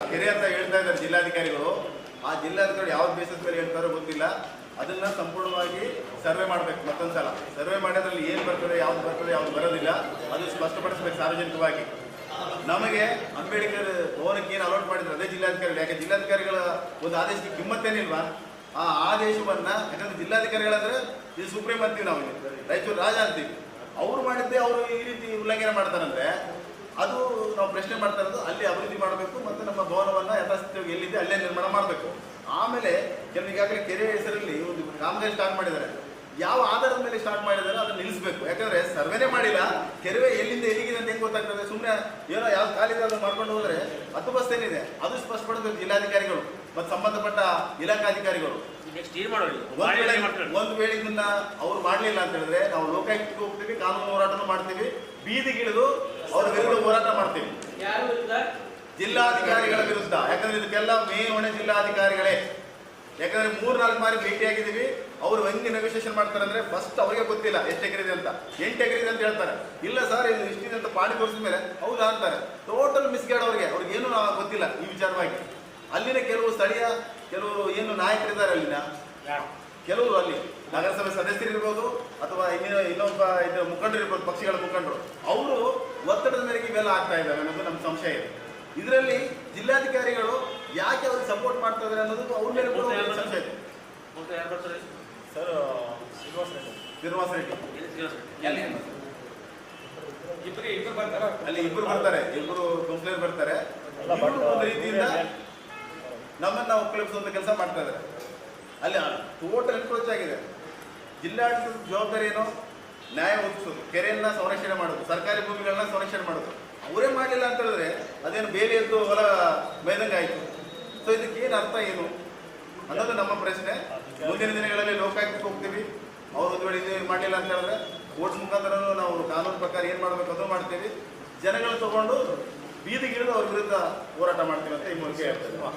ಕೆರೆ ಅಂತ ಹೇಳ್ತಾ ಇದ್ದಾರೆ ಜಿಲ್ಲಾಧಿಕಾರಿಗಳು. ಆ ಜಿಲ್ಲಾಧಿಕಾರಿಗಳು ಯಾವ ಬೇಸಿಸ್ ಮೇಲೆ ಹೇಳ್ತಾರೋ ಗೊತ್ತಿಲ್ಲ. ಅದನ್ನ ಸಂಪೂರ್ಣವಾಗಿ ಸರ್ವೆ ಮಾಡಬೇಕು. ಮತ್ತೊಂದ್ಸಲ ಸರ್ವೆ ಮಾಡೋದ್ರಲ್ಲಿ ಏನು ಬರ್ತದೆ ಯಾವ್ದು ಬರೋದಿಲ್ಲ ಅದು ಸ್ಪಷ್ಟಪಡಿಸಬೇಕು ಸಾರ್ವಜನಿಕವಾಗಿ. ನಮಗೆ ಅಂಬೇಡ್ಕರ್ ಭವನಕ್ಕೆ ಏನು ಅಲೋಟ್ ಮಾಡಿದ್ರು ಅದೇ ಜಿಲ್ಲಾಧಿಕಾರಿಗಳು. ಯಾಕೆ ಜಿಲ್ಲಾಧಿಕಾರಿಗಳ ಒಂದು ಆದೇಶಕ್ಕೆ ಕಿಮ್ಮತ್ತೇನಿಲ್ವಾ? ಆ ಆದೇಶವನ್ನ, ಯಾಕಂದ್ರೆ ಜಿಲ್ಲಾಧಿಕಾರಿಗಳಂದ್ರೆ ಇದು ಸುಪ್ರೀಂ ಅಂತೀವಿ ನಾವು, ರಾಯಚೂರು ರಾಜ ಅಂತೀವಿ. ಅವರು ಮಾಡಿದ್ದೆ ಅವರು ಈ ರೀತಿ ಉಲ್ಲಂಘನೆ ಮಾಡ್ತಾರಂದ್ರೆ ಅದು ನಾವು ಪ್ರಶ್ನೆ ಮಾಡ್ತಾ ಇರೋದು. ಅಲ್ಲಿ ಅಭಿವೃದ್ಧಿ ಮಾಡಬೇಕು ಮತ್ತು ನಮ್ಮ ಭವನವನ್ನು ಯಥಾಸ್ಥಿತಿಯಾಗಿ ಎಲ್ಲಿದೆ ಅಲ್ಲೇ ನಿರ್ಮಾಣ ಮಾಡಬೇಕು. ಆಮೇಲೆ ಈಗಾಗಲೇ ಕೆರೆ ಹೆಸರಲ್ಲಿ ಒಂದು ಕಾಮಗಾರಿ ಸ್ಟಾರ್ಟ್ ಮಾಡಿದ್ದಾರೆ. ಯಾವ ಆಧಾರದ ಮೇಲೆ ಸ್ಟಾರ್ಟ್ ಮಾಡಿದ್ದಾರೆ ಅದನ್ನು ನಿಲ್ಲಿಸಬೇಕು. ಯಾಕಂದ್ರೆ ಸರ್ವೆನೇ ಮಾಡಿಲ್ಲ, ಕೆರೆ ಎಲ್ಲಿಂದ ಎಲ್ಲಿಗಿದೆ ಅಂತ ಹೆಂಗೆ ಗೊತ್ತಾಗ್ತದೆ? ಸುಮ್ಮನೆ ಏನೋ ಯಾವ್ದು ಖಾಲಿದೆ ಅದನ್ನು ಮಾಡ್ಕೊಂಡು ಹೋದ್ರೆ ಹತ್ತುಬಸ್ತು ಏನಿದೆ ಅದು ಸ್ಪಷ್ಟಪಡಬೇಕು ಜಿಲ್ಲಾಧಿಕಾರಿಗಳು ಮತ್ತು ಸಂಬಂಧಪಟ್ಟ ಇಲಾಖಾಧಿಕಾರಿಗಳು. ಒಂದು ವೇಳೆ ಇದನ್ನ ಅವ್ರು ಮಾಡಲಿಲ್ಲ ಅಂತ ಹೇಳಿದ್ರೆ ನಾವು ಲೋಕಾಯುಕ್ತಕ್ಕೆ ಹೋಗ್ತೀವಿ, ಕಾನೂನು ಹೋರಾಟನೂ ಮಾಡ್ತೀವಿ, ಬೀದಿಗಿಳಿದು ಅವ್ರ ವಿರುದ್ಧ ಹೋರಾಟ ಮಾಡ್ತೀವಿ. ಜಿಲ್ಲಾಧಿಕಾರಿಗಳ ವಿರುದ್ಧ. ಯಾಕಂದ್ರೆ ಇದಕ್ಕೆಲ್ಲ ಹೊಣೆ ಜಿಲ್ಲಾಧಿಕಾರಿಗಳೇ. ಯಾಕಂದ್ರೆ 3-4 ಬಾರಿ ಭೇಟಿಯಾಗಿದ್ದೀವಿ. ಅವರು ಹೆಂಗೆ ನೆಗೋಸಿಯೇಷನ್ ಮಾಡ್ತಾರೆ ಅಂದ್ರೆ ಫಸ್ಟ್ ಅವರಿಗೆ ಗೊತ್ತಿಲ್ಲ ಎಷ್ಟು ಎಕರೆ ಇದೆ ಅಂತ. 8 ಎಕರೆ ಇದೆ ಅಂತ ಹೇಳ್ತಾರೆ. ಇಲ್ಲ ಸರ್ ಇದು ಇಷ್ಟಿದೆ ಅಂತ ಪಾಣಿ ತೋರಿಸಿದ ಮೇಲೆ ಹೌದಾ ಅಂತಾರೆ. ಟೋಟಲ್ ಮಿಸ್ಗೈಡ್ ಅವ್ರಿಗೆ ಏನು ಗೊತ್ತಿಲ್ಲ ಈ ವಿಚಾರವಾಗಿ. ಅಲ್ಲಿನ ಕೆಲವರು ಏನು ನಾಯಕರಿದ್ದಾರೆ, ಅಲ್ಲಿನ ಕೆಲವರು ಅಲ್ಲಿ ನಗರಸಭೆ ಸದಸ್ಯರಿರ್ಬೋದು ಅಥವಾ ಇನ್ನೊಬ್ಬ ಮುಖಂಡರು ಇರ್ಬೋದು, ಪಕ್ಷಿಗಳ ಮುಖಂಡರು, ಅವರು ಒತ್ತಡದ ಮೇರೆಗೆ ಇವೆಲ್ಲ ಆಗ್ತಾ ಇದ್ದಾವೆ ಅನ್ನೋದು ನಮ್ಮ ಸಂಶಯ ಇದೆ. ಇದರಲ್ಲಿ ಜಿಲ್ಲಾಧಿಕಾರಿಗಳು ಯಾಕೆ ಅವ್ರಿಗೆ ಸಪೋರ್ಟ್ ಮಾಡ್ತಾ ಇದ್ದಾರೆ ಅನ್ನೋದು ಅವ್ರ ಮೇಲೆ ಕೂಡ ಸಂಶಯ ಇದೆ. ಸರ್ ಶ್ರೀನಿವಾಸ ರೆಡ್ಡಿ ಅಲ್ಲಿ ಇಬ್ಬರು ಬರ್ತಾರೆ, ಇಬ್ಬರು ಕೌನ್ಸಿಲರ್ ಬರ್ತಾರೆ. ಒಂದು ರೀತಿಯಿಂದ ನಮ್ಮನ್ನ ಒಕ್ಕಲಿಸುವಂತ ಕೆಲಸ ಮಾಡ್ತಾ ಇದ್ದಾರೆ. ಅಲ್ಲಿ ಟೋಟಲ್ ಎನ್ಕ್ರೋಚ್ ಆಗಿದೆ. ಜಿಲ್ಲಾಡಳಿತದ ಜವಾಬ್ದಾರಿ ಏನು? ನ್ಯಾಯ ಒದಗಿಸೋದು, ಕೆರೆಯನ್ನ ಸಂರಕ್ಷಣೆ ಮಾಡೋದು, ಸರ್ಕಾರಿ ಭೂಮಿಗಳನ್ನ ಸಂರಕ್ಷಣೆ ಮಾಡೋದು. ಅವರೇ ಮಾಡಲಿಲ್ಲ ಅಂತ ಹೇಳಿದ್ರೆ ಅದೇನು ಬೇರೆ ಎದ್ದು ಹೊಲ ಬೈದಂಗೆ ಆಯಿತು. ಸೊ ಇದಕ್ಕೆ ಏನು ಅರ್ಥ ಏನು ಅನ್ನೋದು ನಮ್ಮ ಪ್ರಶ್ನೆ. ಮುಂದಿನ ದಿನಗಳಲ್ಲಿ ಲೋಕಾಯುಕ್ತಕ್ಕೆ ಹೋಗ್ತೀವಿ. ಅವ್ರು ಒಂದು ವೇಳೆ ಇದು ಮಾಡಲಿಲ್ಲ ಅಂತ ಹೇಳಿದ್ರೆ ಕೋರ್ಟ್ ಮುಖಾಂತರ ನಾವು ಕಾನೂನು ಪ್ರಕಾರ ಏನು ಮಾಡಬೇಕು ಅದು ಮಾಡ್ತೀವಿ. ಜನಗಳು ತಗೊಂಡು ಬೀದಿಗಿಳಿದು ಅವ್ರ ವಿರುದ್ಧ ಹೋರಾಟ ಮಾಡ್ತೀವಿ ಅಂತ ಈ ಮೂಲಕ ಹೇಳ್ತೇವೆ.